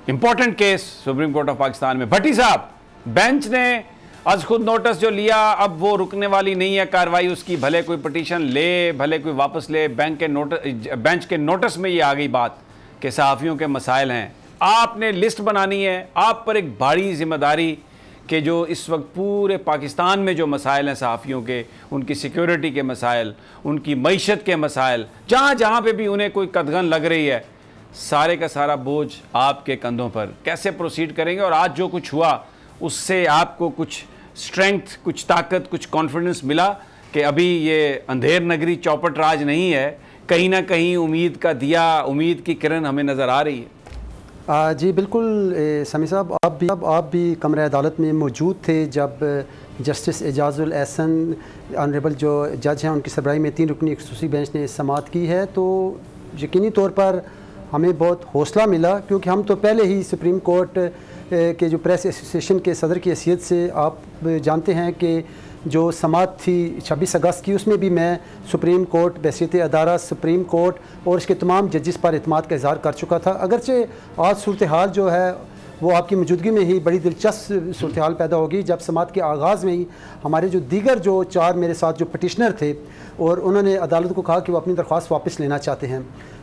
Important case supreme court of Pakistan میں. بھٹی صاحب, bench نے از خود نوٹس جو لیا اب وہ رکنے والی نہیں ہے کارروائی اس کی, بھلے کوئی پٹیشن لے بھلے کوئی واپس لے. بینچ کے نوٹس میں یہ آ گئی بات کہ صحافیوں کے مسائل ہیں, آپ نے لسٹ بنانی ہے. آپ پر ایک بھاری ذمہ داری کہ جو اس وقت پورے پاکستان میں جو مسائل ہیں صحافیوں کے, ان کی سیکیورٹی کے مسائل, ان کی معیشت کے مسائل, جہاں جہاں پہ بھی انہیں کوئی قدغن لگ رہی ہے, سارے کا سارا بوجھ آپ کے کندھوں پر. کیسے پروسیڈ کریں گے؟ اور آج جو کچھ ہوا اس سے آپ کو کچھ اسٹرینگتھ, کچھ طاقت, کچھ کانفیڈنس ملا کہ ابھی یہ اندھیر نگری چوپٹ راج نہیں ہے, کہیں نہ کہیں امید کا دیا, امید کی کرن ہمیں نظر آ رہی ہے؟ جی بالکل سمیع صاحب, آپ بھی کمرہ عدالت میں موجود تھے جب جسٹس اعجاز الاحسن آنریبل جو جج ہیں ان کی سربراہی میں 3 رکنی خصوصی بینچ نے سماعت کی ہے. تو یقینی طور پر ہمیں بہت حوصلہ ملا, کیونکہ ہم تو پہلے ہی سپریم کورٹ کے جو پریس ایسوسیشن کے صدر کی حیثیت سے آپ جانتے ہیں کہ جو سماعت تھی 26 اگست کی, اس میں بھی میں سپریم کورٹ بحیثیت ادارہ سپریم کورٹ اور اس کے تمام ججز پر اعتماد کا اظہار کر چکا تھا. اگرچہ آج صورتحال جو ہے وہ آپ کی موجودگی میں ہی بڑی دلچسپ صورتحال پیدا ہوگی, جب سماعت کے آغاز میں ہی ہمارے جو دیگر جو 4 میرے ساتھ جو پٹیشنر تھے اور انہوں نے عدالت کو کہا کہ وہ اپنی درخواست واپس لینا چاہتے ہیں.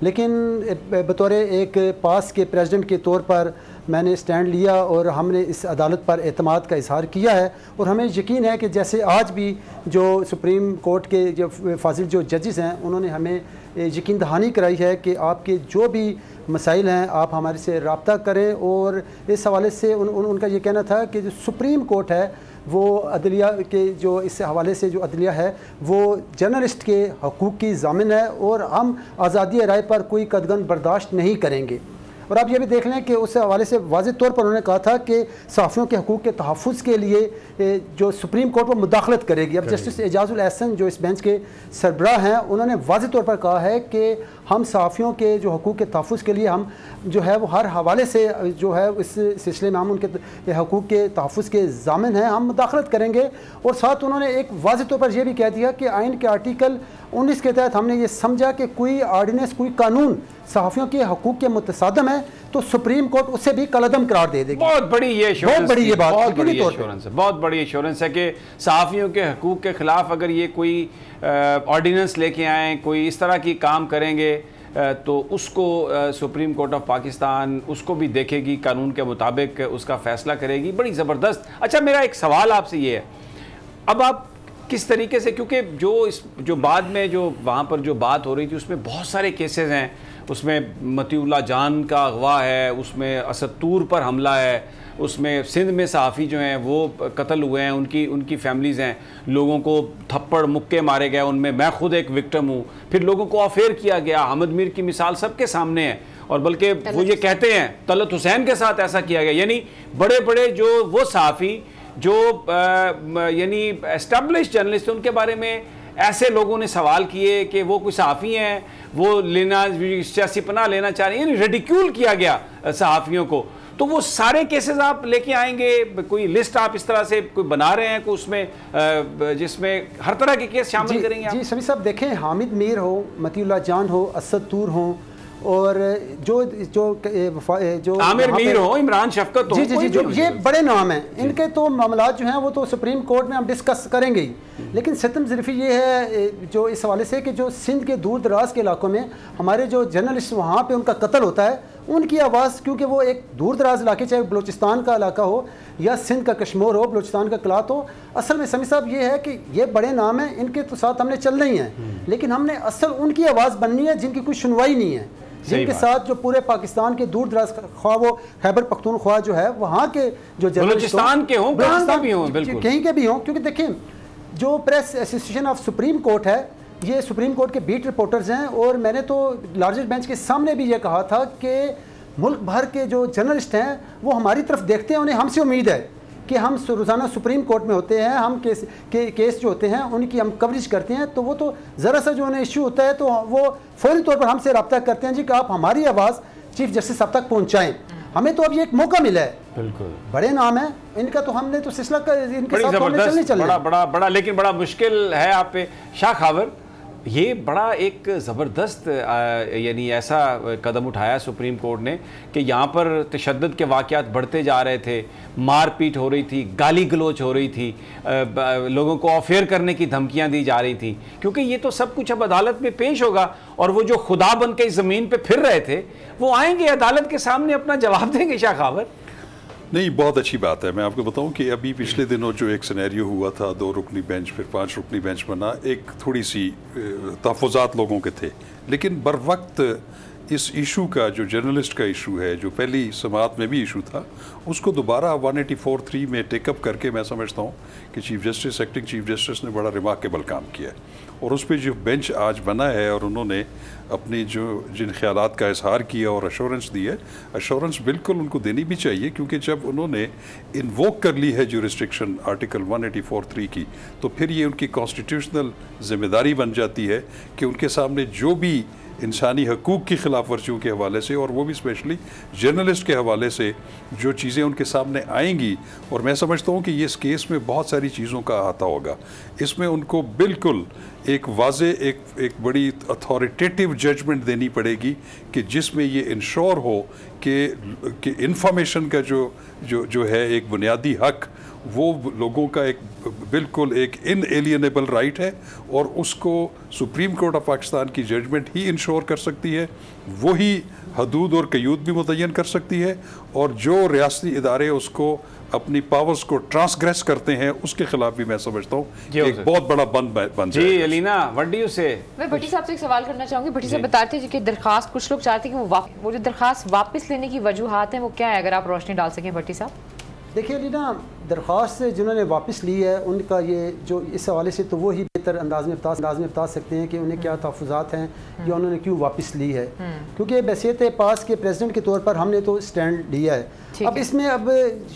لیکن بطور ایک پاس کے پریزیڈنٹ کے طور پر میں نے اسٹینڈ لیا اور ہم نے اس عدالت پر اعتماد کا اظہار کیا ہے. اور ہمیں یقین ہے کہ جیسے آج بھی جو سپریم کورٹ کے جو فاضل جو ججز ہیں انہوں نے ہمیں یقین دہانی کرائی ہے کہ آپ کے جو بھی مسائل ہیں آپ ہمارے سے رابطہ کریں. اور اس حوالے سے ان کا یہ کہنا تھا کہ جو سپریم کورٹ ہے وہ عدلیہ کے جو اس حوالے سے جو عدلیہ ہے وہ جرنلسٹ کے حقوق کی ضامن ہے, اور ہم آزادی رائے پر کوئی قدغن برداشت نہیں کریں گے. اور آپ یہ بھی دیکھ لیں کہ اس حوالے سے واضح طور پر انہوں نے کہا تھا کہ صحافیوں کے حقوق کے تحفظ کے لیے جو سپریم کورٹ وہ مداخلت کرے گی. اب جسٹس اعجاز الاحسن جو اس بینچ کے سربراہ ہیں انہوں نے واضح طور پر کہا ہے کہ ہم صحافیوں کے جو حقوق کے تحفظ کے لیے ہم جو ہے وہ ہر حوالے سے جو ہے اس سلسلے میں ہم ان کے حقوق کے تحفظ کے ضامن ہیں, ہم مداخلت کریں گے. اور ساتھ انہوں نے ایک واضح طور پر یہ بھی کہہ دیا کہ آئین کے آرٹیکل 19 کے تحت ہم نے یہ سمجھا کہ کوئی آرڈیننس, کوئی قانون صحافیوں کے حقوق کے متصادم ہے تو سپریم کورٹ اسے بھی کالعدم قرار دے دے گی. بہت بڑی یہ بہت بڑی ایشورنس ہے کہ صحافیوں کے حقوق کے خلاف اگر یہ کوئی آرڈیننس لے کے آئیں, کوئی اس طرح کی کام کریں گے تو اس کو سپریم کورٹ آف پاکستان اس کو بھی دیکھے گی, قانون کے مطابق اس کا فیصلہ کرے گی. بڑی زبردست. اچھا میرا ایک سوال آپ سے یہ ہے, اب آپ کس طریقے سے, کیونکہ جو بعد میں جو وہاں پر جو بات ہو رہی تھی اس میں بہت سارے کیسز ہیں, اس میں مطیع اللہ جان کا اغوا ہے, اس میں اسد طور پر حملہ ہے, اس میں سندھ میں صحافی جو ہیں وہ قتل ہوئے ہیں, ان کی فیملیز ہیں, لوگوں کو تھپڑ مکے مارے گئے, ان میں خود ایک وکٹم ہوں, پھر لوگوں کو افیئر کیا گیا. احمد میر کی مثال سب کے سامنے ہے, اور بلکہ وہ یہ کہتے ہیں طلعت حسین کے ساتھ ایسا کیا گیا. یعنی بڑے بڑے جو وہ صحافی جو یعنی اسٹیبلش جرنلسٹ ان کے بارے میں ایسے لوگوں نے سوال کیے کہ وہ کوئی صحافی ہیں, وہ سیاسی پناہ لینا چاہ رہے ہیں, یعنی ریڈیکیول کیا گیا صحافیوں کو. تو وہ سارے کیسز آپ لے کے آئیں گے, کوئی لسٹ آپ اس طرح سے کوئی بنا رہے ہیں کوئی اس میں جس میں ہر طرح کے کیس شامل کریں گے؟ جی سمیع صاحب دیکھیں, حامد میر ہو, مطیع اللہ جان ہو, اسد طور ہوں, اور جو عامر میر ہو, عمران شفقت ہو, جی جو یہ بڑے نام ہیں, ان کے تو معاملات جو ہیں وہ تو سپریم کورٹ میں ہم ڈسکس کریں گے ہی. لیکن ستم ظریفی یہ ہے جو اس حوالے سے کہ جو سندھ کے دور دراز کے علاقوں میں ہمارے جو جرنلسٹ وہاں پہ ان کا قتل ہوتا ہے, ان کی آواز, کیونکہ وہ ایک دور دراز علاقے, چاہے بلوچستان کا علاقہ ہو یا سندھ کا کشمور ہو, بلوچستان کا کلات ہو, اصل میں سمیع صاحب یہ ہے کہ یہ بڑے نام ہیں, ان کے تو ساتھ ہم نے چلنا ہی ہے, لیکن ہم نے اصل ان کی آواز بننی ہے جن کی کوئی سنوائی نہیں ہے, جن کے ساتھ جو پورے پاکستان کے دور دراز, خواہ وہ خیبر پختونخوا جو ہے وہاں کے جو بلوچستان کے ہوں, کہیں کے بھی ہوں. کیونکہ دیکھیں جو press association of supreme court ہے یہ سپریم کورٹ کے بیٹ رپورٹرز ہیں, اور میں نے تو لارجسٹ بینچ کے سامنے بھی یہ کہا تھا کہ ملک بھر کے جو جرنلسٹ ہیں وہ ہماری طرف دیکھتے ہیں, انہیں ہم سے امید ہے کہ ہم روزانہ سپریم کورٹ میں ہوتے ہیں, ہم کیس جو ہوتے ہیں ان کی ہم کوریج کرتے ہیں, تو وہ تو ذرا سا جو انہیں ایشو ہوتا ہے تو وہ فوری طور پر ہم سے رابطہ کرتے ہیں جی کہ آپ ہماری آواز چیف جسٹس صاحب تک پہنچائیں. ہمیں تو اب یہ ایک موقع ملا ہے, بالکل بڑے نام ہیں ان کا, تو ہم نے تو سلسلہ ان کے ساتھ چلنے بڑا لیکن بڑا مشکل ہے آپ پہ. شاہ خاور یہ بڑا ایک زبردست یعنی ایسا قدم اٹھایا سپریم کورٹ نے کہ یہاں پر تشدد کے واقعات بڑھتے جا رہے تھے، مار پیٹ ہو رہی تھی، گالی گلوچ ہو رہی تھی، لوگوں کو آفیئر کرنے کی دھمکیاں دی جا رہی تھیں، کیونکہ یہ تو سب کچھ اب عدالت میں پیش ہوگا، اور وہ جو خدا بن کے اس زمین پہ پھر رہے تھے وہ آئیں گے عدالت کے سامنے اپنا جواب دیں گے. شاہ خاور نہیں، بہت اچھی بات ہے. میں آپ کو بتاؤں کہ ابھی پچھلے دنوں جو ایک سینیریو ہوا تھا، 2 رکنی بینچ پھر 5 رکنی بینچ بنا، ایک تھوڑی سی تحفظات لوگوں کے تھے، لیکن بر وقت اس ایشو کا جو جرنلسٹ کا ایشو ہے، جو پہلی سماعت میں بھی ایشو تھا، اس کو دوبارہ 184(3) میں ٹیک اپ کر کے میں سمجھتا ہوں کہ chief justice, acting chief justice نے بڑا ریمارکیبل کام کیا ہے. اور اس پہ جو بینچ آج بنا ہے اور انہوں نے اپنی جن خیالات کا اظہار کیا اور ایشورنس دی ہے، ایشورنس بالکل ان کو دینی بھی چاہیے، کیونکہ جب انہوں نے انووک کر لی ہے جو ریسٹرکشن آرٹیکل 184(3) کی، تو پھر یہ ان کی کانسٹیٹیوشنل ذمہ داری بن جاتی ہے کہ ان کے سامنے جو بھی انسانی حقوق کی خلاف ورزیوں کے حوالے سے، اور وہ بھی اسپیشلی جرنلسٹ کے حوالے سے جو چیزیں ان کے سامنے آئیں گی، اور میں سمجھتا ہوں کہ یہ اس کیس میں بہت ساری چیزوں کا احاطہ ہوگا. اس میں ان کو بالکل ایک واضح ایک بڑی اتھارٹیٹیو ججمنٹ دینی پڑے گی کہ جس میں یہ انشور ہو کہ انفارمیشن کا جو ہے ایک بنیادی حق، وہ لوگوں کا ایک بالکل ایک ان ایلینیبل رائٹ ہے، اور اس کو سپریم کورٹ آف پاکستان کی ججمنٹ ہی انشور کر سکتی ہے. وہی حدود اور قیود بھی متعین کر سکتی ہے، اور جو ریاستی ادارے اس کو اپنی پاورز کو ٹرانسگریس کرتے ہیں اس کے خلاف بھی میں سمجھتا ہوں کہ ایک بہت بڑا بند بن جائے. جی الینا وڈیو سے میں بھٹی صاحب سے ایک سوال کرنا چاہوں گی. بھٹی صاحب بتاتے ہیں کہ درخواست، کچھ لوگ چاہتے ہیں کہ وہ جو درخواست واپس لینے کی وجوہات ہیں وہ کیا ہے، اگر آپ روشنی ڈال سکیں بھٹی صاحب. دیکھیے لینا، درخواست جنہوں نے واپس لی ہے ان کا یہ جو اس حوالے سے تو وہی بہتر انداز میں بتا سکتے ہیں کہ انہیں کیا تحفظات ہیں یا انہوں نے کیوں واپس لی ہے، کیونکہ بحیثیت پاس کے پریزیڈنٹ کے طور پر ہم نے تو سٹینڈ لیا ہے. اب اس میں اب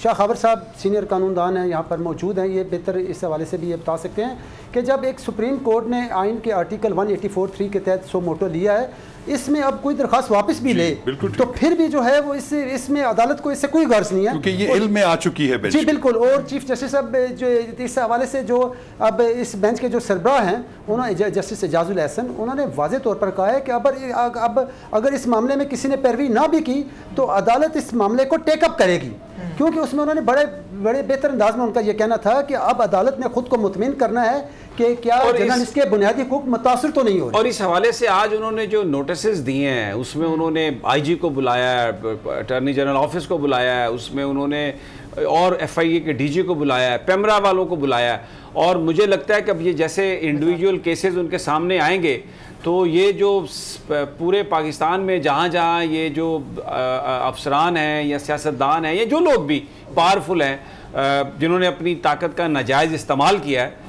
شاہ خاور صاحب سینئر قانون دان ہیں، یہاں پر موجود ہیں، یہ بہتر اس حوالے سے بھی یہ بتا سکتے ہیں کہ جب ایک سپریم کورٹ نے آئین کے آرٹیکل 184(3) کے تحت سو موٹو لیا ہے، اس میں اب کوئی درخواست واپس بھی لے تو پھر بھی جو ہے وہ اس میں عدالت کو اس سے کوئی غرض نہیں ہے، کیونکہ یہ علم میں آ چکی ہے بینچ. جی بالکل. اور چیف جسٹس صاحب جو اس حوالے سے جو اب اس بینچ کے جو سربراہ ہیں، انہوں نے جسٹس اعجاز الاحسن، انہوں نے واضح طور پر کہا ہے کہ اب اگر اس معاملے میں کسی نے پیروی نہ بھی کی تو عدالت اس معاملے کو ٹیک اپ کرے گی، کیونکہ اس میں انہوں نے بڑے بہتر انداز میں ان کا یہ کہنا تھا کہ اب عدالت نے خود کو مطمئن کرنا ہے کہ کیا جرنلسٹ کے بنیادی حقوق متاثر تو نہیں ہو رہے. اور اس حوالے سے آج انہوں نے جو نوٹسز دیے ہیں اس میں انہوں نے آئی جی کو بلایا ہے، اٹارنی جنرل آفس کو بلایا ہے، اس میں انہوں نے اور ایف آئی اے کے ڈی جی کو بلایا ہے، پیمرا والوں کو بلایا ہے. اور مجھے لگتا ہے کہ اب یہ جیسے انڈیویجول کیسز ان کے سامنے آئیں گے تو یہ جو پورے پاکستان میں جہاں جہاں یہ جو افسران ہیں یا سیاستدان ہیں یا جو لوگ بھی پاورفل ہیں جنہوں نے اپنی طاقت کا ناجائز استعمال کیا ہے،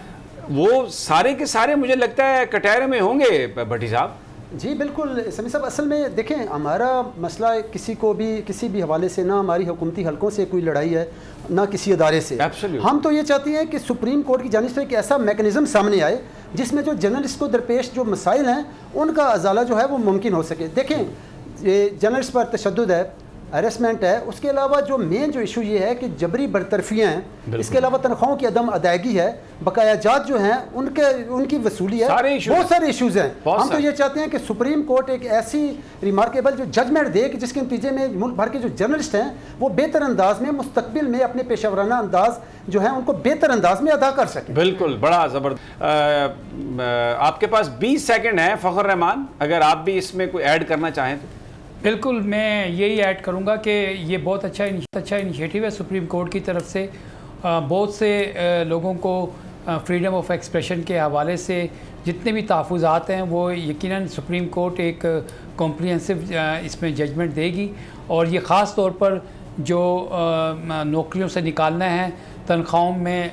وہ سارے کے سارے مجھے لگتا ہے کٹہرے میں ہوں گے. بھٹی صاحب جی بالکل. سمیع صاحب اصل میں دیکھیں، ہمارا مسئلہ کسی بھی حوالے سے نہ ہماری حکومتی حلقوں سے کوئی لڑائی ہے نہ کسی ادارے سے. ہم تو یہ چاہتے ہیں کہ سپریم کورٹ کی جانب سے ایک ایسا میکنزم سامنے آئے جس میں جو جرنلسٹ کو درپیش جو مسائل ہیں ان کا ازالہ جو ہے وہ ممکن ہو سکے. دیکھیں، جرنلسٹ پر تشدد ہے، ہیرسمنٹ ہے، اس کے علاوہ جو مین جو ایشو یہ ہے کہ جبری برطرفیاں ہیں، اس کے علاوہ تنخواہوں کی عدم ادائیگی ہے، بقایا جات جو ہیں ان کی وصولی ہے، بہت سارے ایشوز ہیں. ہم تو یہ چاہتے ہیں کہ سپریم کورٹ ایک ایسی ریمارکیبل جو ججمنٹ دے کہ جس کے نتیجے میں ملک بھر کے جو جرنلسٹ ہیں وہ بہتر انداز میں مستقبل میں اپنے پیشہ ورانہ انداز جو ہے ان کو بہتر انداز میں ادا کر سکیں. بالکل، بڑا زبردست. آپ کے پاس 20 سیکنڈ ہیں فخر رحمان، اگر آپ بھی اس میں کوئی ایڈ کرنا چاہیں تو. بالکل، میں یہی ایڈ کروں گا کہ یہ بہت اچھا انیشیٹو ہے سپریم کورٹ کی طرف سے. بہت سے لوگوں کو فریڈم آف ایکسپریشن کے حوالے سے جتنے بھی تحفظات ہیں وہ یقیناً سپریم کورٹ ایک کمپریہنسو اس میں ججمنٹ دے گی. اور یہ خاص طور پر جو نوکریوں سے نکالنا ہے، تنخواہوں میں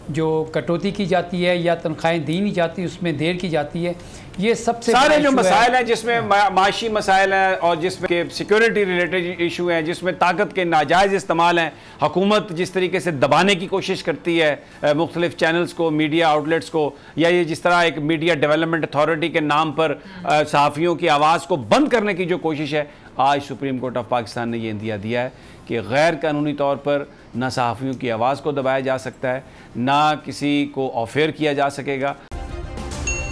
جو کٹوتی کی جاتی ہے یا تنخواہیں دی نہیں جاتی، اس میں دیر کی جاتی ہے، یہ سب سے سارے جو مسائل ہیں جس میں معاشی مسائل ہیں اور جس میں سیکیورٹی ریلیٹڈ ایشو ہیں، جس میں طاقت کے ناجائز استعمال ہیں، حکومت جس طریقے سے دبانے کی کوشش کرتی ہے مختلف چینلز کو، میڈیا آؤٹلیٹس کو، یا یہ جس طرح ایک میڈیا ڈیولپمنٹ اتھارٹی کے نام پر صحافیوں کی آواز کو بند کرنے کی جو کوشش ہے، آج سپریم کورٹ آف پاکستان نے یہ اندیا دیا ہے کہ غیر قانونی طور پر نہ صحافیوں کی آواز کو دبایا جا سکتا ہے، نہ کسی کو آفیئر کیا جا سکے گا.